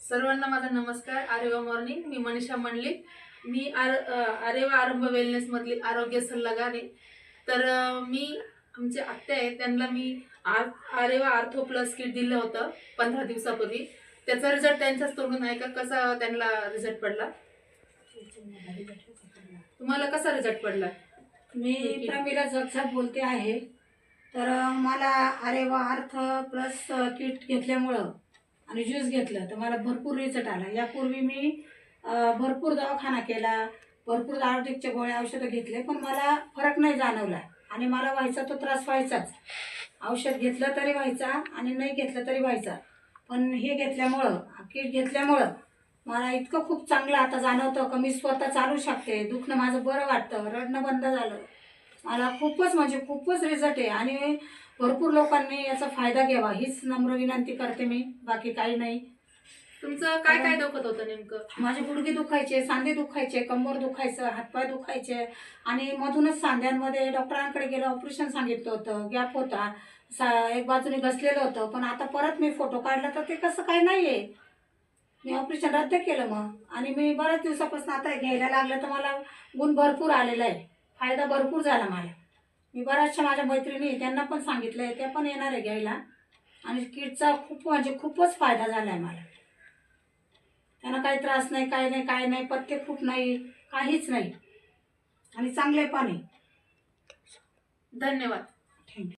सर्वांना माझा नमस्कार. आरेवा मॉर्निंग. मी मनीषा मंडलिक. मी आरेवा आरंभ वेलनेस मधली आरोग्य सल्लागार आहे. तर मी आमचे आत्या आहे त्यांना मी आरेवा आर्थो प्लस किट दिलं होतं 15 दिवसापूर्वी. त्याचा रिझल्ट त्यांच्याच तोंडून आहे का कसा त्यांना रिझल्ट पडला? तुम्हाला कसा रिझल्ट पडला? मी प्रमिला जगसाप बोलते आहे. तर मला आरेवा अर्थ प्लस किट घेतल्यामुळं आणि ज्यूस घेतलं तर मला भरपूर रिझल्ट आला. यापूर्वी मी भरपूर दवाखाना केला, भरपूर आयुर्वेदिकच्या गोळ्या औषधं घेतले, पण मला फरक नाही जाणवला आणि मला व्हायचा तो त्रास व्हायचाच. औषध घेतलं तरी व्हायचा आणि नाही घेतलं तरी व्हायचा. पण हे घेतल्यामुळं, किट घेतल्यामुळं मला इतकं खूप चांगलं आता जाणवतं की मी स्वतः चालू शकते. दुखणं माझं बरं वाटतं, रडणं बंद झालं. मला खूपच म्हणजे खूपच रिझल्ट आहे आणि भरपूर लोकांनी याचा फायदा घ्यावा हीच नम्र विनंती करते मी. बाकी काही नाही. तुमचं काय काय दुखत होतं नेमकं? माझे गुडघे दुखायचे, सांधे दुखायचे, कंबर दुखायचं, हातपाय दुखायचे आणि मधूनच सांध्यांमध्ये डॉक्टरांकडे गेलं, ऑपरेशन सांगितलं होतं, गॅप होता, एक बाजूने घसलेलं होतं. पण आता परत मी फोटो काढला तर ते कसं काही नाही आहे. मी ऑपरेशन रद्द केलं मग आणि मी बऱ्याच दिवसापासून आता घ्यायला लागलं तर मला गुण भरपूर आलेला आहे, फायदा भरपूर झाला मला. मी बऱ्याचशा माझ्या मैत्रिणी त्यांना पण सांगितलं आहे, त्या पण येणार आहे घ्यायला आणि किटचा खूप म्हणजे खूपच फायदा झाला आहे मला. त्यांना काही त्रास नाही, काय नाही, पथ्य खूप नाही, काहीच नाही आणि चांगले पण आहे. धन्यवाद. थँक्यू.